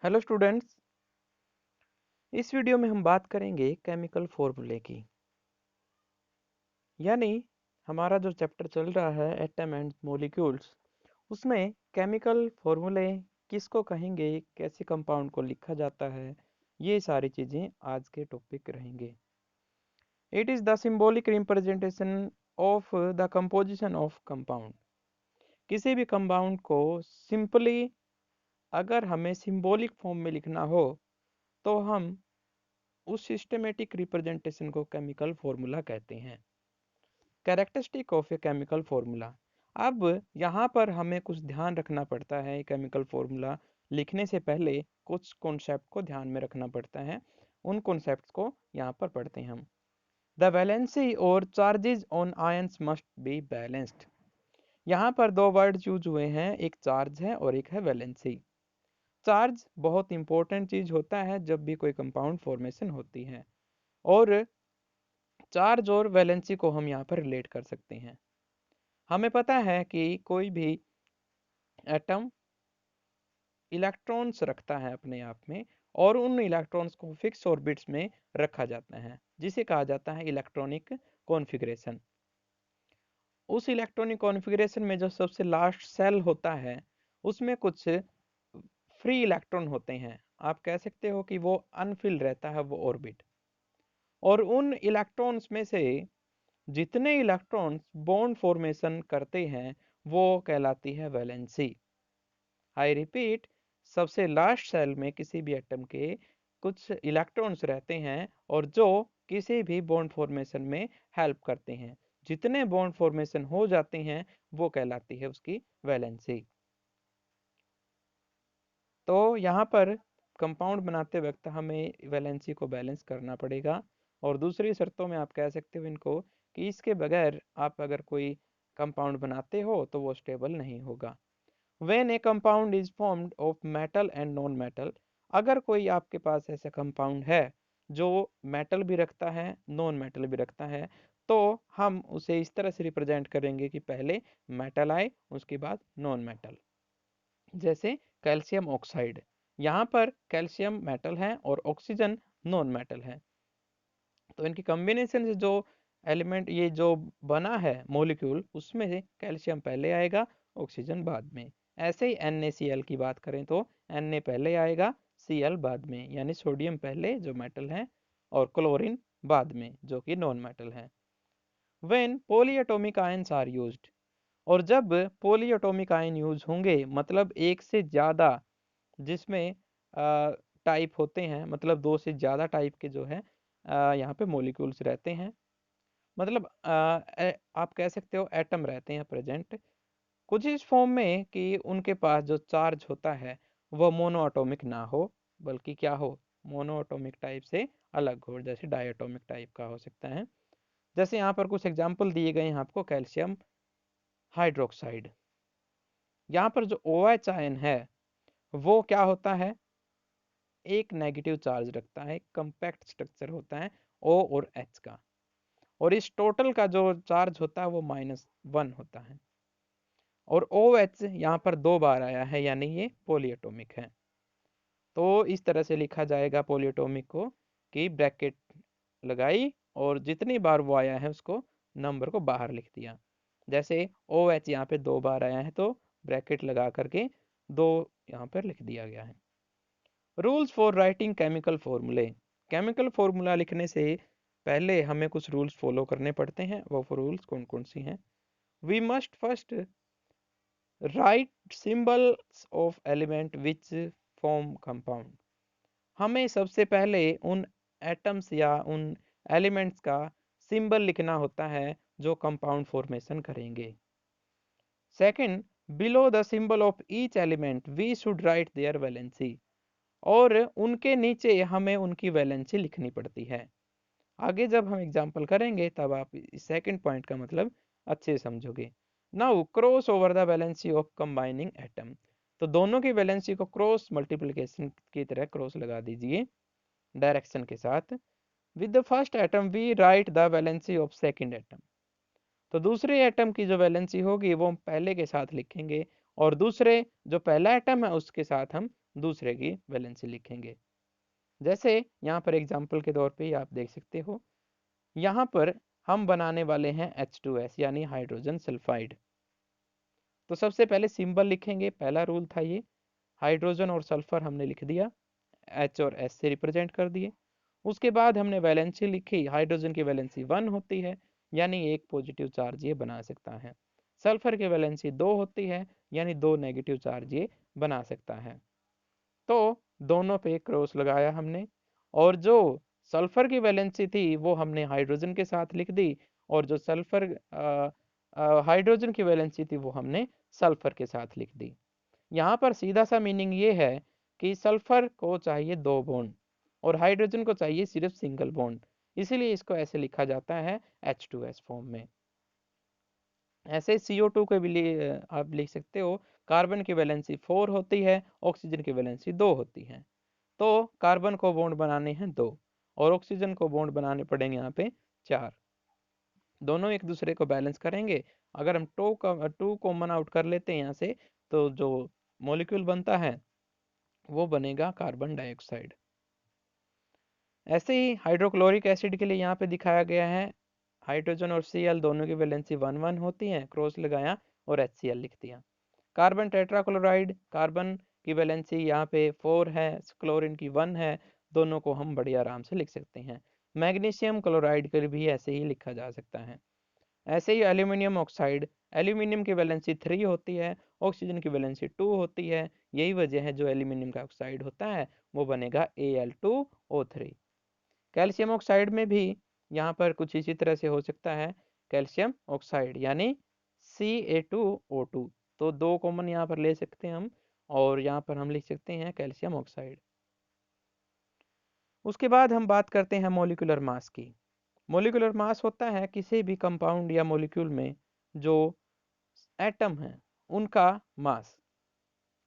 Hello students. इस video में हम बात करेंगे केमिकल फॉर्मूले की। यानी हमारा जो चैप्टर चल रहा है एटम एंड मॉलिक्यूल्स, उसमें केमिकल फॉर्मूले किसको कहेंगे, कैसे कंपाउंड को लिखा जाता है, ये सारी चीज़ें आज के टॉपिक रहेंगे। It is the symbolic representation of the composition of compound. किसी भी कंपाउंड को सिंपली अगर हमें सिंबॉलिक फॉर्म में लिखना हो तो हम उस सिस्टमेटिक रिप्रेजेंटेशन को केमिकल फॉर्मूला कहते हैं। Characteristic of a chemical formula. अब यहाँ पर हमें कुछ ध्यान रखना पड़ता है। केमिकल फॉर्मूला लिखने से पहले कुछ कॉन्सेप्ट को ध्यान में रखना पड़ता है। उन कॉन्सेप्ट्स को यहाँ पर पढ़ते हैं हम। द वैलेंसी और charges on ions must be balanced. यहाँ पर दो वर्ड यूज हुए हैं, एक चार्ज है और एक है वैलेंसी। चार्ज बहुत इंपॉर्टेंट चीज होता है जब भी कोई कंपाउंड फॉर्मेशन होती है, और चार्ज और वैलेंसी को हम यहाँ पर रिलेट कर सकते हैं। हमें पता है कि कोई भी एटम इलेक्ट्रॉन्स रखता है अपने आप में, और उन इलेक्ट्रॉन्स को फिक्स ऑर्बिट्स में रखा जाता है, जिसे कहा जाता है इलेक्ट्रॉनिक कॉन्फ़िगरेशन। उस इलेक्ट्रॉनिक कॉन्फ़िगरेशन में जो सबसे लास्ट सेल होता है, उसमें कुछ फ्री इलेक्ट्रॉन होते हैं। आप कह सकते हो कि वो अनफिल रहता है वो ऑर्बिट, और उन इलेक्ट्रॉन्स में से जितने इलेक्ट्रॉन्स बॉन्ड फॉर्मेशन करते हैं वो कहलाती है वैलेंसी। आई रिपीट, सबसे लास्ट सेल में किसी भी एटम के कुछ इलेक्ट्रॉन्स रहते हैं और जो किसी भी बॉन्ड फॉर्मेशन में हेल्प करते हैं। जितने बॉन्ड फॉर्मेशन हो जाते हैं वो कहलाती है उसकी वैलेंसी। तो यहाँ पर कंपाउंड बनाते वक्त हमें वैलेंसी को बैलेंस करना पड़ेगा, और दूसरी शर्तों में आप कह सकते हो इनको कि इसके बगैर आप अगर कोई कंपाउंड बनाते हो तो वो स्टेबल नहीं होगा। When a compound is formed of metal and non metal, अगर कोई आपके पास ऐसा कंपाउंड है जो मेटल भी रखता है नॉन मेटल भी रखता है, तो हम उसे इस तरह से रिप्रेजेंट करेंगे कि पहले मेटल आए उसके बाद नॉन मेटल। जैसे कैल्शियम ऑक्साइड, यहाँ पर कैल्शियम मेटल है और ऑक्सीजन नॉन मेटल है, तो इनकी कॉम्बिनेशन से जो एलिमेंट ये जो बना है मॉलिक्यूल, उसमें से कैल्शियम पहले आएगा, ऑक्सीजन बाद में। ऐसे ही NaCl की बात करें तो Na पहले आएगा, Cl बाद में, यानी सोडियम पहले जो मेटल है और क्लोरीन बाद में जो कि नॉन मेटल है। When polyatomic ions are used, और जब पॉलीएटॉमिक आयन यूज होंगे मतलब एक से ज़्यादा, जिसमें टाइप होते हैं, मतलब दो से ज़्यादा टाइप के जो है यहाँ पे मॉलिक्यूल्स रहते हैं, मतलब आप कह सकते हो एटम रहते हैं प्रेजेंट कुछ इस फॉर्म में कि उनके पास जो चार्ज होता है वह मोनोएटॉमिक ना हो, बल्कि क्या हो, मोनोएटॉमिक टाइप से अलग हो, जैसे डायटोमिक टाइप का हो सकता है। जैसे यहाँ पर कुछ एग्जांपल दिए गए हैं आपको। कैल्शियम हाइड्रोक्साइड, यहाँ पर जो OH आयन है वो क्या होता है, एक नेगेटिव चार्ज रखता है, कंपैक्ट स्ट्रक्चर होता है O और H का, और इस टोटल का जो चार्ज होता है वो -1 होता है। और OH यहाँ पर 2 बार आया है, यानी ये पॉलीएटॉमिक है। तो इस तरह से लिखा जाएगा पॉलीएटॉमिक को कि ब्रैकेट लगाई और जितनी बार वो आया है उसको नंबर को बाहर लिख दिया। जैसे OH यहाँ पे 2 बार आया है तो ब्रैकेट लगा करके 2 यहाँ पर लिख दिया गया है। रूल्स फॉर राइटिंग केमिकल फॉर्मूले। केमिकल फॉर्मूला लिखने से पहले हमें कुछ रूल्स फॉलो करने पड़ते हैं। वो रूल्स कौन कौन सी हैं? We must first write symbols of element which form compound. हमें सबसे पहले उन एटम्स या उन एलिमेंट्स का सिंबल लिखना होता है जो कंपाउंड फॉर्मेशन करेंगे। Second, below the symbol of each element we should write their valency, और उनके नीचे हमें उनकी वैलेंसी लिखनी पड़ती है। आगे जब हम एग्जाम्पल करेंगे तब आप इस सेकंड पॉइंट का मतलब अच्छे से समझोगे। Now cross over the valency of combining atom, तो दोनों की वैलेंसी को क्रॉस मल्टीप्लिकेशन की तरह क्रॉस लगा दीजिए डायरेक्शन के साथ। With the first atom we write the valency of second atom, तो दूसरे एटम की जो वैलेंसी होगी वो हम पहले के साथ लिखेंगे और दूसरे जो पहला एटम है उसके साथ हम दूसरे की वैलेंसी लिखेंगे। जैसे यहाँ पर एग्जाम्पल के तौर पे ही आप देख सकते हो, यहाँ पर हम बनाने वाले हैं H2S यानी हाइड्रोजन सल्फाइड। तो सबसे पहले सिंबल लिखेंगे, पहला रूल था ये। हाइड्रोजन और सल्फर हमने लिख दिया, H और S से रिप्रेजेंट कर दिए। उसके बाद हमने वैलेंसी लिखी, हाइड्रोजन की वैलेंसी 1 होती है यानी एक पॉजिटिव चार्ज ये बना सकता है। सल्फर की वैलेंसी 2 होती है यानी 2 नेगेटिव चार्ज ये बना सकता है। तो दोनों पे क्रॉस लगाया हमने, और जो सल्फर की वैलेंसी थी वो हमने हाइड्रोजन के साथ लिख दी, और जो सल्फर हाइड्रोजन की वैलेंसी थी वो हमने सल्फर के साथ लिख दी। यहाँ पर सीधा सा मीनिंग ये है कि सल्फर को चाहिए 2 बॉन्ड और हाइड्रोजन को चाहिए सिर्फ सिंगल बॉन्ड, इसीलिए इसको ऐसे लिखा जाता है H2S फॉर्म में। ऐसे CO2 के भी आप लिख सकते हो, कार्बन की वैलेंसी 4 होती है, ऑक्सीजन की वैलेंसी 2 होती है। तो कार्बन को बॉन्ड बनाने हैं 2 और ऑक्सीजन को बॉन्ड बनाने पड़ेंगे यहाँ पे 4। दोनों एक दूसरे को बैलेंस करेंगे। अगर हम टू कॉमन आउट कर लेते हैं यहाँ से, तो जो मॉलिक्यूल बनता है वो बनेगा कार्बन डाइऑक्साइड। ऐसे ही हाइड्रोक्लोरिक एसिड के लिए यहाँ पे दिखाया गया है, हाइड्रोजन और Cl दोनों की वैलेंसी 1 1 होती है, क्रॉस लगाया और HCl लिख दिया। कार्बन टेट्राक्लोराइड, कार्बन की वैलेंसी यहाँ पे 4 है, क्लोरीन की 1 है, दोनों को हम बड़ी आराम से लिख सकते हैं। मैग्नीशियम क्लोराइड कर भी ऐसे ही लिखा जा सकता है। ऐसे ही एल्यूमिनियम ऑक्साइड, एल्यूमिनियम की वैलेंसी 3 होती है, ऑक्सीजन की वैलेंसी 2 होती है। यही वजह है जो एल्यूमिनियम का ऑक्साइड होता है वो बनेगा Al2O3। कैल्शियम ऑक्साइड में भी यहाँ पर कुछ इसी तरह से हो सकता है, कैल्शियम ऑक्साइड यानी Ca2O2। तो 2 कॉमन यहाँ पर ले सकते हैं हम, और यहाँ पर हम लिख सकते हैं कैल्शियम ऑक्साइड। उसके बाद हम बात करते हैं मोलिकुलर मास की। मोलिकुलर मास होता है किसी भी कंपाउंड या मोलिक्यूल में जो एटम है उनका मास।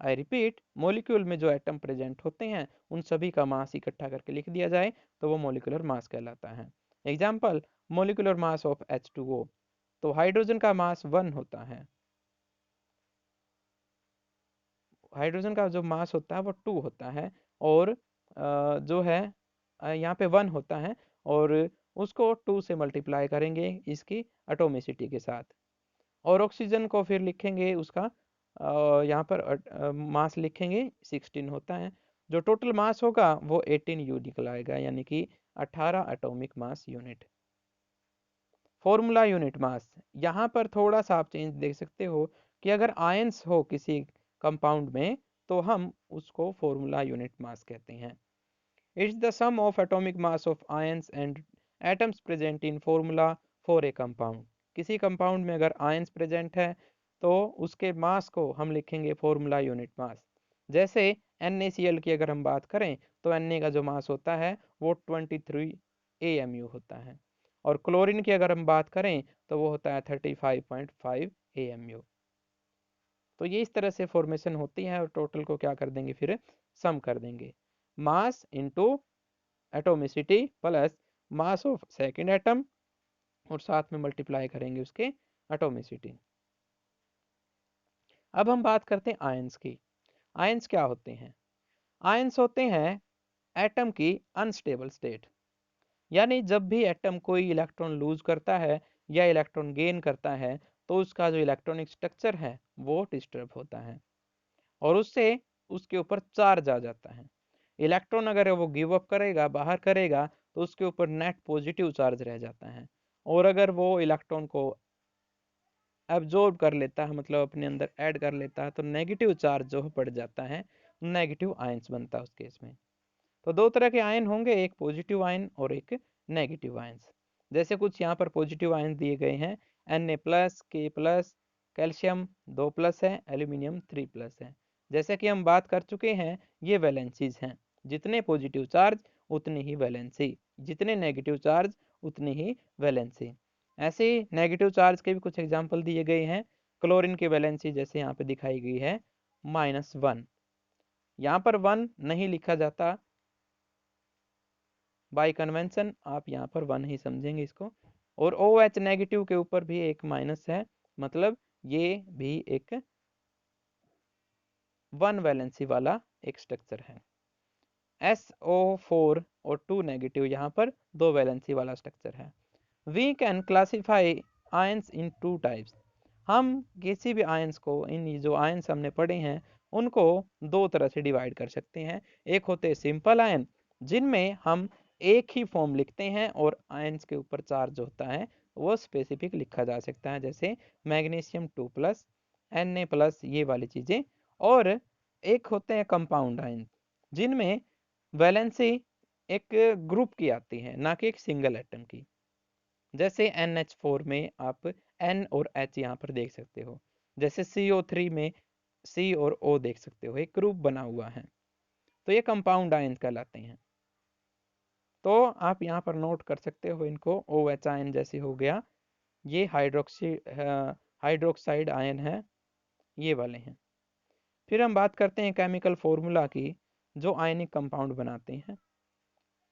आई रिपीट, मोलिक्यूल में जो एटम प्रेजेंट होते हैं उन सभी का मास इकट्ठा करके लिख दिया जाए तो वो मोलिकुलर मास कहलाता है। Example, molecular mass of H2O। तो हाइड्रोजन का मास 1 होता है, हाइड्रोजन का जो मास होता है वो 2 होता है, और जो है यहाँ पे 1 होता है, और उसको 2 से मल्टीप्लाई करेंगे इसकी एटोमिसिटी के साथ, और ऑक्सीजन को फिर लिखेंगे उसका यहाँ पर मास लिखेंगे 16 होता है। जो टोटल मास होगा वो 18U निकल आएगा यानी कि 18 atomic mass unit. Formula unit mass, यहाँ पर थोड़ा सा आप चेंज देख सकते हो कि अगर आयंस हो किसी कंपाउंड में तो हम उसको फॉर्मूला यूनिट मास कहते हैं। It's the sum of atomic mass of ions and atoms present in formula for a compound. किसी कंपाउंड में अगर आयंस प्रेजेंट है तो उसके मास को हम लिखेंगे फॉर्मूला यूनिट मास। जैसे NaCl की अगर हम बात करें तो Na का जो मास होता है वो 23 AMU होता है, और क्लोरीन की अगर हम बात करें तो वो होता है 35.5 AMU। तो ये इस तरह से फॉर्मेशन होती है, और टोटल को क्या कर देंगे फिर सम कर देंगे, mass into atomicity plus mass of second atom, और साथ में मल्टीप्लाई करेंगे उसके एटोमिसिटी। अब हम बात करते हैं आयंस की। आयंस क्या होते हैं? आयंस होते हैं एटम की अनस्टेबल स्टेट, यानी जब भी एटम कोई इलेक्ट्रॉन लूज करता है या इलेक्ट्रॉन गेन करता है तो उसका जो इलेक्ट्रॉनिक स्ट्रक्चर है वो डिस्टर्ब होता है, और उससे उसके ऊपर चार्ज आ जाता है। इलेक्ट्रॉन अगर वो गिव अप करेगा, बाहर करेगा, तो उसके ऊपर नेट पॉजिटिव चार्ज रह जाता है, और अगर वो इलेक्ट्रॉन को एब्जॉर्ब कर लेता है, मतलब अपने अंदर ऐड कर लेता है, तो नेगेटिव चार्ज जो पड़ जाता है, नेगेटिव आयंस बनता है उस केस में। तो 2 तरह के आयन होंगे, एक पॉजिटिव आयन और एक नेगेटिव आयंस। जैसे कुछ यहाँ पर पॉजिटिव आयन दिए गए हैं, Na+, K+, कैल्शियम 2+ है, एल्यूमिनियम 3+ है। जैसे कि हम बात कर चुके हैं, ये वैलेंसीज हैं, जितने पॉजिटिव चार्ज उतनी ही वैलेंसी, जितने नेगेटिव चार्ज उतनी ही वैलेंसी। ऐसे ही नेगेटिव चार्ज के भी कुछ एग्जाम्पल दिए गए हैं। क्लोरीन की वैलेंसी जैसे यहाँ पे दिखाई गई है -1। यहाँ पर 1 नहीं लिखा जाता, बाय कन्वेंशन आप यहाँ पर 1 ही समझेंगे इसको। और OH नेगेटिव के ऊपर भी एक माइनस है, मतलब ये भी एक 1 वैलेंसी वाला एक स्ट्रक्चर है। SO4 और 2 नेगेटिव यहाँ पर 2 वैलेंसी वाला स्ट्रक्चर है। We can classify ions in 2 types. हम किसी भी आयंस को, इन जो आयंस हमने पढ़े हैं उनको दो तरह से डिवाइड कर सकते हैं। एक होते हैं सिंपल आयन, जिनमें हम एक ही फॉर्म लिखते हैं और आयंस के ऊपर चार्ज होता है वो स्पेसिफिक लिखा जा सकता है, जैसे मैग्नीशियम 2+, Na+, ये वाली चीजें। और एक होते हैं कंपाउंड आयन, जिनमें वैलेंसी एक ग्रुप की आती है, ना कि एक सिंगल एटम की। जैसे NH4 में आप N और H यहाँ पर देख सकते हो, जैसे CO3 में C और O देख सकते हो, एक ग्रुप बना हुआ है। तो ये कंपाउंड आयन कहलाते हैं। तो आप यहाँ पर नोट कर सकते हो इनको। OH आयन जैसे हो गया, ये हाइड्रोक्साइड आयन है, ये वाले हैं। फिर हम बात करते हैं केमिकल फॉर्मूला की, जो आयनिक कंपाउंड बनाते हैं।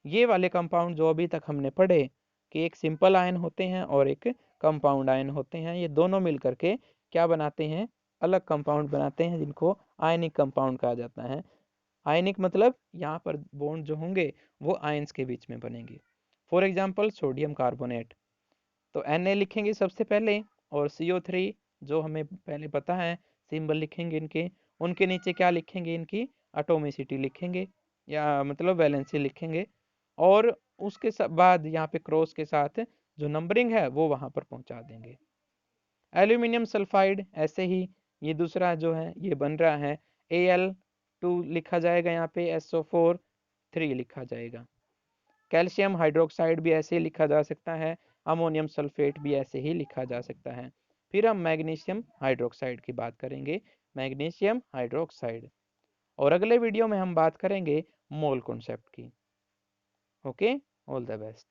ये वाले कंपाउंड जो अभी तक हमने पढ़े कि एक सिंपल आयन होते हैं और एक कंपाउंड आयन होते हैं, ये दोनों मिल करके क्या बनाते हैं, अलग कंपाउंड बनाते हैं, जिनको आयनिक कंपाउंड कहा जाता है। आयनिक मतलब यहाँ पर बॉन्ड जो होंगे वो आयंस के बीच में बनेंगे। फॉर एग्जाम्पल सोडियम कार्बोनेट, तो Na लिखेंगे सबसे पहले, और CO3 जो हमें पहले पता है सिंबल लिखेंगे इनके, उनके नीचे क्या लिखेंगे, इनकी एटॉमिसिटी लिखेंगे, या मतलब वैलेंसी लिखेंगे। और उसके बाद यहाँ पे क्रॉस के साथ जो नंबरिंग है वो वहां पर पहुंचा देंगे। एल्यूमिनियम सल्फाइड ऐसे ही, ये दूसरा जो है ये बन रहा है, Al2 लिखा जाएगा, यहाँ पे SO4 3 लिखा जाएगा। कैल्शियम हाइड्रोक्साइड भी ऐसे ही लिखा जा सकता है, अमोनियम सल्फेट भी ऐसे ही लिखा जा सकता है। फिर हम मैग्नीशियम हाइड्रोक्साइड की बात करेंगे, मैग्नीशियम हाइड्रोक्साइड। और अगले वीडियो में हम बात करेंगे मोल कॉन्सेप्ट की। Okay, all the best.